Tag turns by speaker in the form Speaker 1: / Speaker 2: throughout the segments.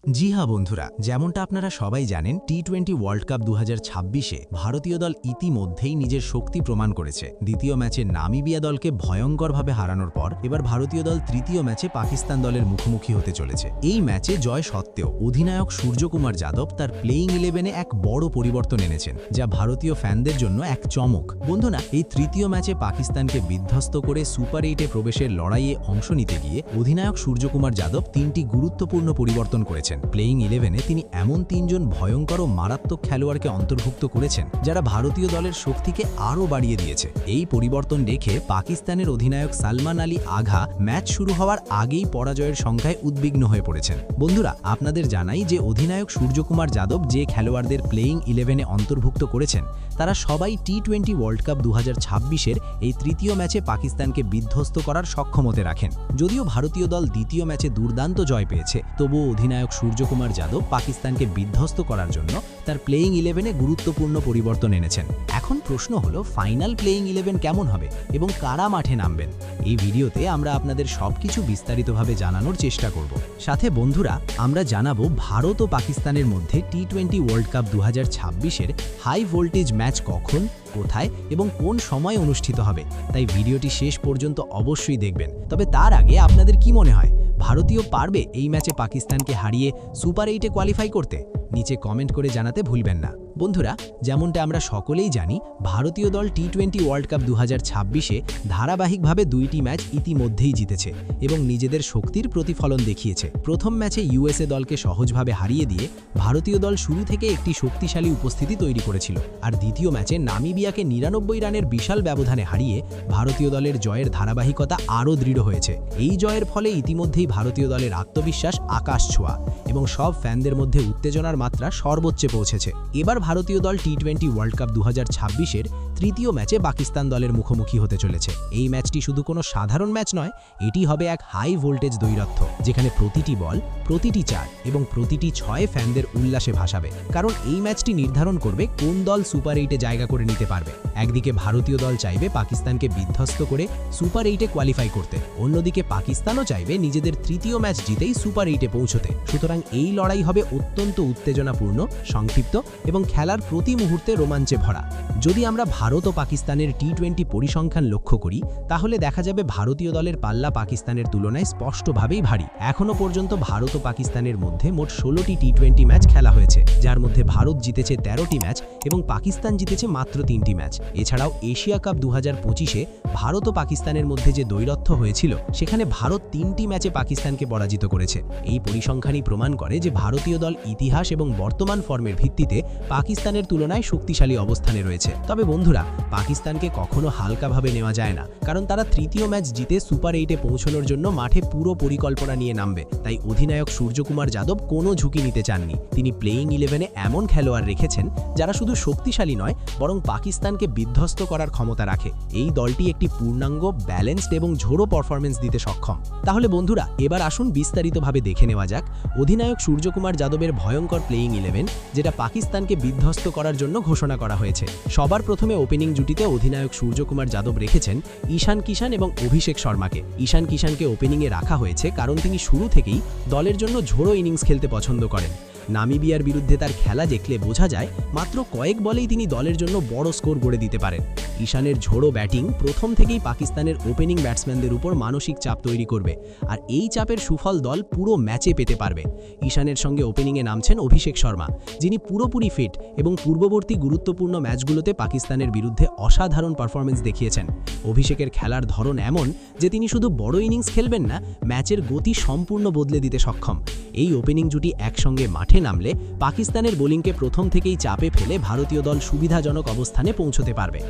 Speaker 1: জি হ্যাঁ বন্ধুরা, যেমনটা আপনারা সবাই জানেন টি-20 ওয়ার্ল্ড কাপ 2026-এ ভারতীয় দল ইতিমধ্যেই নিজের শক্তি প্রমাণ করেছে। দ্বিতীয় ম্যাচে নামিবিয়া দলকে ভয়ঙ্করভাবে হারানোর পর এবার ভারতীয় দল তৃতীয় ম্যাচে পাকিস্তান দলের মুখোমুখি হতে চলেছে। এই ম্যাচে জয় সত্ত্বেও অধিনায়ক সূর্যকুমার যাদব তার প্লেয়িং 11-এ এক বড় পরিবর্তন এনেছেন, যা ভারতীয় ফ্যানদের জন্য এক চমক। বন্ধুরা, এই তৃতীয় ম্যাচে পাকিস্তানকে বিধ্বস্ত করে সুপার 8-এ প্রবেশের লড়াইয়ে অংশ নিতে গিয়ে অধিনায়ক সূর্যকুমার যাদব তিনটি গুরুত্বপূর্ণ পরিবর্তন করেছেন। প্লেয়িং 11-এ তিনি এমন তিনজন ভয়ঙ্কর ও মারাত্মক খেলোয়াড়কে অন্তর্ভুক্ত করেছেন যারা ভারতীয় দলের শক্তিকে আরও বাড়িয়ে দিয়েছে। এই পরিবর্তন দেখে পাকিস্তানের অধিনায়ক সালমান আলী আঘা ম্যাচ শুরু হওয়ার আগেই পরাজয়ের সংখ্যায় উদ্বিগ্ন হয়ে পড়েছেন। বন্ধুরা, আপনাদের জানাই যে অধিনায়ক সূর্যকুমার যাদব যে খেলোয়াড়দের প্লেয়িং 11-এ অন্তর্ভুক্ত করেছেন তারা সবাই টি-20 ওয়ার্ল্ড কাপ 2026-এর এই তৃতীয় ম্যাচে পাকিস্তানকে বিধ্বস্ত করার সক্ষমতা রাখেন। যদিও ভারতীয় দল দ্বিতীয় ম্যাচে দুর্দান্ত জয় পেয়েছে, তবুও অধিনায়ক সূর্যকুমার যাদব পাকিস্তানকে বিধ্বস্ত করার জন্য তার প্লেয়িং 11-এ গুরুত্বপূর্ণ পরিবর্তন এনেছেন। এখন প্রশ্ন হলো, ফাইনাল প্লেয়িং 11 কেমন হবে এবং কারা মাঠে নামবেন? এই ভিডিওতে আমরা আপনাদের সবকিছু বিস্তারিতভাবে জানানোর চেষ্টা করব। সাথে বন্ধুরা, আমরা জানাবো ভারত ও পাকিস্তানের মধ্যে টি-20 ওয়ার্ল্ড কাপ 2026-এর হাই ভোল্টেজ ম্যাচ কখন, কোথায় এবং কোন সময় অনুষ্ঠিত হবে। তাই ভিডিওটি শেষ পর্যন্ত অবশ্যই দেখবেন। তবে তার আগে আপনাদের কি মনে হয়, ভারতীয় পারবে এই ম্যাচে পাকিস্তানকে হারিয়ে সুপার 8-এ কোয়ালিফাই করতে? নিচে কমেন্ট করে জানাতে ভুলবেন না। বন্ধুরা, যেমনটা আমরা সকলেই জানি, ভারতীয় দল টি-20 ওয়ার্ল্ড কাপ 2026-এ ধারাবাহিকভাবে 2টি ম্যাচ ইতিমধ্যেই জিতেছে এবং নিজেদের শক্তির প্রতিফলন দেখিয়েছে। প্রথম ম্যাচে ইউএসএ দলকে সহজভাবে হারিয়ে দিয়ে ভারতীয় দল শুরু থেকে একটি শক্তিশালী উপস্থিতি তৈরি করেছিল, আর দ্বিতীয় ম্যাচে নামিবিয়াকে 99 রানের বিশাল ব্যবধানে হারিয়ে ভারতীয় দলের জয়ের ধারাবাহিকতা আরও দৃঢ় হয়েছে। এই জয়ের ফলে ইতিমধ্যেই ভারতীয় দলের আত্মবিশ্বাস আকাশ ছোঁয়া এবং সব ফ্যানদের মধ্যে উত্তেজনার মাত্রা সর্বোচ্চে পৌঁছেছে। এবার ভারতীয় দল টি-20 ওয়ার্ল্ড কাপ 2026-এর তৃতীয় ম্যাচে পাকিস্তান দলের মুখোমুখি হতে চলেছে। এই ম্যাচটি শুধু কোনো সাধারণ ম্যাচ নয়, এটি হবে এক হাই ভোল্টেজ দ্বৈরথ, যেখানে প্রতিটি বল, প্রতিটি চার এবং প্রতিটি 6 ফ্যানদের উল্লাসে ভাসাবে। কারণ এই ম্যাচটি নির্ধারণ করবে কোন দল সুপার 8-এ জায়গা করে নিতে পারবে। একদিকে ভারতীয় দল চাইবে পাকিস্তানকে বিধ্বস্ত করে সুপার 8-এ কোয়ালিফাই করতে, অন্যদিকে পাকিস্তানও চাইবে নিজেদের তৃতীয় ম্যাচ জিতেই সুপার 8-এ পৌঁছতে। সুতরাং এই লড়াই হবে অত্যন্ত উত্তেজনাপূর্ণ, সংক্ষিপ্ত এবং খেলার প্রতি মুহূর্তে রোমাঞ্চে ভরা। যদি আমরা ভারত ও পাকিস্তানের টি-20 পরিসংখ্যান লক্ষ্য করি, তাহলে দেখা যাবে ভারতীয় দলের পাল্লা পাকিস্তানের তুলনায় স্পষ্টভাবেই ভারী। এখনও পর্যন্ত ভারত ও পাকিস্তানের মধ্যে মোট 16টি টি-20 ম্যাচ খেলা হয়েছে, যার মধ্যে ভারত জিতেছে 13টি ম্যাচ এবং পাকিস্তান জিতেছে মাত্র 3টি ম্যাচ। এছাড়াও এশিয়া কাপ 2025-এ ভারত ও পাকিস্তানের মধ্যে যে দ্বৈরথ হয়েছিল, সেখানে ভারত 3টি ম্যাচে পাকিস্তানকে পরাজিত করেছে। এই পরিসংখ্যানই প্রমাণ করে যে ভারতীয় দল ইতিহাস এবং বর্তমান ফর্মের ভিত্তিতে পাকিস্তানের তুলনায় শক্তিশালী অবস্থানে রয়েছে। তবে বন্ধুরা, পাকিস্তানকে কখনো হালকাভাবে নেওয়া যায় না, কারণ তারা তৃতীয় ম্যাচ জিতে সুপার 8-এ পৌঁছানোর জন্য মাঠে পুরো পরিকল্পনা নিয়ে নামবে। তাই অধিনায়ক সূর্যকুমার যাদব কোনো ঝুঁকি নিতে চাননি। তিনি প্লেয়িং 11-এ এমন খেলোয়াড় রেখেছেন যারা শুধু শক্তিশালী নয়, বরং পাকিস্তানকে বিধ্বস্ত করার ক্ষমতা রাখে। এই দলটি একটি পূর্ণাঙ্গ, ব্যালেন্সড এবং ঝোড়ো পারফরমেন্স দিতে সক্ষম। তাহলে বন্ধুরা, এবার আসুন বিস্তারিতভাবে দেখে নেওয়া যাক অধিনায়ক সূর্যকুমার যাদবের ভয়ঙ্কর প্লেয়িং 11, যেটা পাকিস্তানকে বিধ্বস্ত করার জন্য ঘোষণা করা হয়েছে। সবার প্রথমে ওপেনিং জুটিতে অধিনায়ক সূর্যকুমার যাদব রেখেছেন ঈশান কিষান এবং অভিষেক শর্মাকে। ঈশান কিষানকে ওপেনিংয়ে রাখা হয়েছে কারণ তিনি শুরু থেকেই দলের জন্য ঝোড়ো ইনিংস খেলতে পছন্দ করেন। নামিবিয়ার বিরুদ্ধে তার খেলা দেখলে বোঝা যায় মাত্র কয়েক বলেই তিনি দলের জন্য বড় স্কোর গড়ে দিতে পারেন। ঈশানের ঝোড়ো ব্যাটিং প্রথম থেকেই পাকিস্তানের ওপেনিং ব্যাটসম্যানদের উপর মানসিক চাপ তৈরি করবে, আর এই চাপের সুফল দল পুরো ম্যাচে পেতে পারবে। ঈশানের সঙ্গে ওপেনিংয়ে নামছেন অভিষেক শর্মা, যিনি পুরোপুরি ফিট এবং পূর্ববর্তী গুরুত্বপূর্ণ ম্যাচগুলোতে পাকিস্তানের বিরুদ্ধে অসাধারণ পারফরমেন্স দেখিয়েছেন। অভিষেকের খেলার ধরন এমন যে তিনি শুধু বড় ইনিংস খেলবেন না, ম্যাচের গতি সম্পূর্ণ বদলে দিতে সক্ষম। এই ওপেনিং জুটি একসঙ্গে মাঠে নামলে পাকিস্তানের বোলিংকে প্রথম থেকেই চাপে ফেলে ভারতীয় দল সুবিধাজনক অবস্থানে পৌঁছতে পারবে।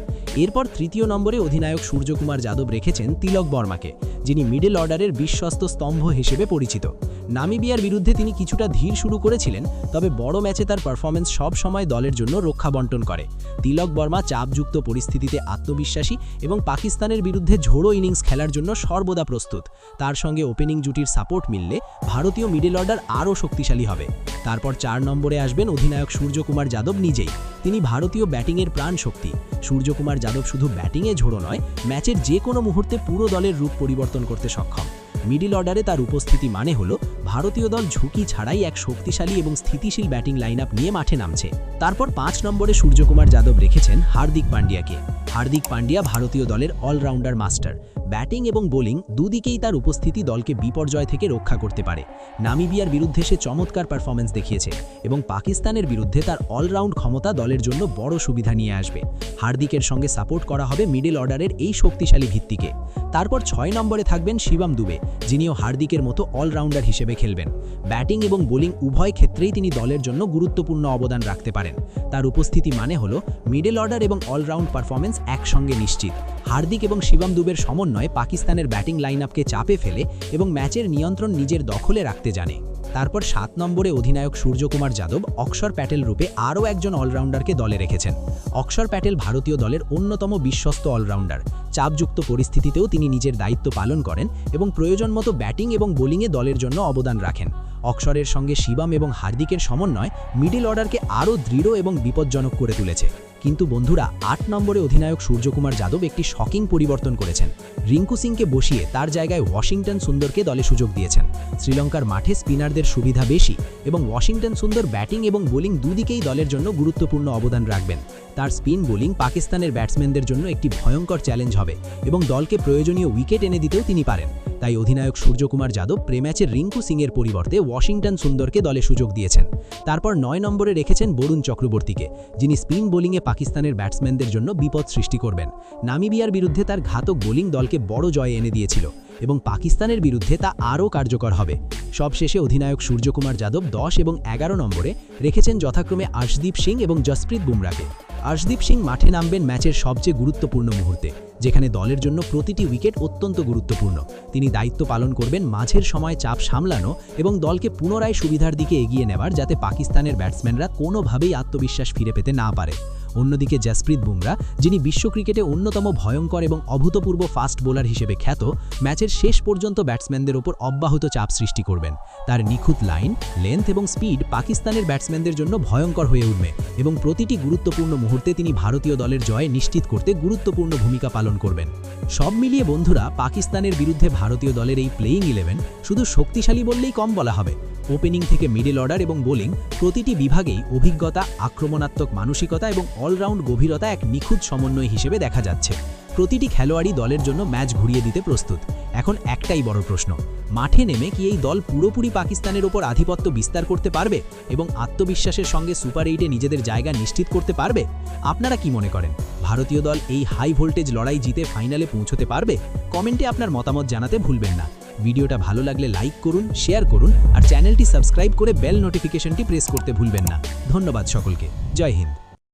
Speaker 1: এরপর তৃতীয় নম্বরে অধিনায়ক সূর্যকুমার যাদব রেখেছেন তিলক বর্মাকে, যিনি মিডল অর্ডারের বিশ্বস্ত স্তম্ভ হিসেবে পরিচিত। নামিবিয়ার বিরুদ্ধে তিনি কিছুটা ধীর শুরু করেছিলেন, তবে বড় ম্যাচে তার পারফরমেন্স সব সময় দলের জন্য রক্ষা বন্টন করে। তিলক বর্মা চাপযুক্ত পরিস্থিতিতে আত্মবিশ্বাসী এবং পাকিস্তানের বিরুদ্ধে ঝোড়ো ইনিংস খেলার জন্য সর্বদা প্রস্তুত। তার সঙ্গে ওপেনিং জুটির সাপোর্ট মিললে ভারতীয় মিডল অর্ডার আরও শক্তিশালী হবে। তারপর 4 নম্বরে আসবেন অধিনায়ক সূর্যকুমার যাদব নিজেই। তিনি ভারতীয় ব্যাটিংয়ের প্রাণ শক্তি। সূর্যকুমার যাদব শুধু ব্যাটিংয়ে ঝোড়ো নয়, ম্যাচের যে কোনো মুহূর্তে পুরো দলের রূপ পরিবর্তন করতে সক্ষম। মিডল অর্ডারে তার উপস্থিতি মানে হলো
Speaker 2: ভারতীয় দল ঝুঁকি ছাড়াই এক শক্তিশালী এবং স্থিতিশীল ব্যাটিং লাইনআপ নিয়ে মাঠে নামছে। তারপর 5 নম্বরে সূর্যকুমার যাদব রেখেছেন হার্দিক পান্ডিয়াকে। হার্দিক পান্ডিয়া ভারতীয় দলের অলরাউন্ডার মাস্টার। ব্যাটিং এবং বোলিং দুদিকেই তার উপস্থিতি দলকে বিপর্যয় থেকে রক্ষা করতে পারে। নামিবিয়ার বিরুদ্ধে সে চমৎকার পারফরম্যান্স দেখিয়েছে এবং পাকিস্তানের বিরুদ্ধে তার অলরাউন্ড ক্ষমতা দলের জন্য বড় সুবিধা নিয়ে আসবে। হার্দিকের সঙ্গে সাপোর্ট করা হবে মিডল অর্ডারের এই শক্তিশালী ভিত্তিকে। তারপর 6 নম্বরে থাকবেন শিবম দুবে, যিনিও হার্দিকের মতো অলরাউন্ডার হিসেবে খেলবেন। ব্যাটিং এবং বোলিং উভয় ক্ষেত্রেই তিনি দলের জন্য গুরুত্বপূর্ণ অবদান রাখতে পারেন। তার উপস্থিতি মানে হলো মিডল অর্ডার এবং অলরাউন্ড পারফরম্যান্স একসঙ্গে নিশ্চিত। হার্দিক এবং শিবম দুবের সমন্বয়ে পাকিস্তানের ব্যাটিং লাইনআপকে চাপে ফেলে এবং ম্যাচের নিয়ন্ত্রণ নিজের দখলে রাখতে জানে। তারপর 7 নম্বরে অধিনায়ক সূর্যকুমার যাদব অক্ষর প্যাটেল রূপে আরও একজন অলরাউন্ডারকে দলে রেখেছেন। অক্ষর প্যাটেল ভারতীয় দলের অন্যতম বিশ্বস্ত অলরাউন্ডার। চাপযুক্ত পরিস্থিতিতেও তিনি নিজের দায়িত্ব পালন করেন এবং প্রয়োজন মতো ব্যাটিং এবং বোলিংয়ে দলের জন্য অবদান রাখেন। অক্ষরের সঙ্গে শিবম এবং হার্দিকের সমন্বয় মিডল অর্ডারকে আরও দৃঢ় এবং বিপজ্জনক করে তুলেছে। কিন্তু বন্ধুরা, 8 নম্বরে অধিনায়ক সূর্যকুমার যাদব একটি শকিং পরিবর্তন করেছেন। রিঙ্কু সিংকে বসিয়ে তার জায়গায় ওয়াশিংটন সুন্দরকে দলে সুযোগ দিয়েছেন। শ্রীলঙ্কার মাঠে স্পিনারদের সুবিধা বেশি এবং ওয়াশিংটন সুন্দর ব্যাটিং এবং বোলিং দুদিকেই দলের জন্য গুরুত্বপূর্ণ অবদান রাখবেন। তার স্পিন বোলিং পাকিস্তানের ব্যাটসম্যানদের জন্য একটি ভয়ঙ্কর চ্যালেঞ্জ হবে এবং দলকে প্রয়োজনীয় উইকেট এনে দিতেও তিনি পারেন। তাই অধিনায়ক সূর্যকুমার যাদব প্রে-ম্যাচে রিঙ্কু সিংয়ের পরিবর্তে ওয়াশিংটন সুন্দরকে দলে সুযোগ দিয়েছেন। তারপর 9 নম্বরে রেখেছেন বরুণ চক্রবর্তীকে, যিনি স্পিন বোলিংয়ে পাকিস্তানের ব্যাটসম্যানদের জন্য বিপদ সৃষ্টি করবেন। নামিবিয়ার বিরুদ্ধে তার ঘাতক বোলিং দলকে বড় জয় এনে দিয়েছিল এবং পাকিস্তানের বিরুদ্ধে তা আরও কার্যকর হবে। সবশেষে অধিনায়ক সূর্যকুমার যাদব 10 এবং 11 নম্বরে রেখেছেন যথাক্রমে আর্শদীপ সিং এবং জসপ্রীত বুমরাকে। আর্শদীপ সিং মাঠে নামবেন ম্যাচের সবচেয়ে গুরুত্বপূর্ণ মুহূর্তে, যেখানে দলের জন্য প্রতিটি উইকেট অত্যন্ত গুরুত্বপূর্ণ। তিনি দায়িত্ব পালন করবেন মাঝের সময় চাপ সামলানো এবং দলকে পুনরায় সুবিধার দিকে এগিয়ে নেওয়ার, যাতে পাকিস্তানের ব্যাটসম্যানরা কোনোভাবেই আত্মবিশ্বাস ফিরে পেতে না পারে। অন্যদিকে জসপ্রীত বুমরা, যিনি বিশ্ব ক্রিকেটে অন্যতম ভয়ঙ্কর এবং অভূতপূর্ব ফাস্ট বোলার হিসেবে খ্যাত, ম্যাচের শেষ পর্যন্ত ব্যাটসম্যানদের ওপর অব্যাহত চাপ সৃষ্টি করবেন। তার নিখুঁত লাইন, লেন্থ এবং স্পিড পাকিস্তানের ব্যাটসম্যানদের জন্য ভয়ঙ্কর হয়ে উঠবে এবং প্রতিটি গুরুত্বপূর্ণ মুহূর্তে তিনি ভারতীয় দলের জয় নিশ্চিত করতে গুরুত্বপূর্ণ ভূমিকা পালন করবেন। সব মিলিয়ে বন্ধুরা, পাকিস্তানের বিরুদ্ধে ভারতীয় দলের এই প্লেয়িং 11 শুধু শক্তিশালী বললেই কম বলা হবে। ওপেনিং থেকে মিডল অর্ডার এবং বোলিং প্রতিটি বিভাগেই অভিজ্ঞতা, আক্রমণাত্মক মানসিকতা এবং অলরাউন্ড গভীরতা এক নিখুঁত সমন্বয় হিসেবে দেখা যাচ্ছে। প্রতিটি খেলোয়াড়ই দলের জন্য ম্যাচ ঘুরিয়ে দিতে প্রস্তুত। এখন একটাই বড় প্রশ্ন, মাঠে নেমে কি এই দল পুরোপুরি পাকিস্তানের ওপর আধিপত্য বিস্তার করতে পারবে এবং আত্মবিশ্বাসের সঙ্গে সুপার 8-এ নিজেদের জায়গা নিশ্চিত করতে পারবে? আপনারা কি মনে করেন, ভারতীয় দল এই হাই ভোল্টেজ লড়াই জিতে ফাইনালে পৌঁছতে পারবে? কমেন্টে আপনার মতামত জানাতে ভুলবেন না। ভিডিওটা ভালো লাগলে লাইক করুন, শেয়ার করুন আর চ্যানেলটি সাবস্ক্রাইব করে বেল নোটিফিকেশনটি প্রেস করতে ভুলবেন না। ধন্যবাদ সকলকে। জয় হিন্দ।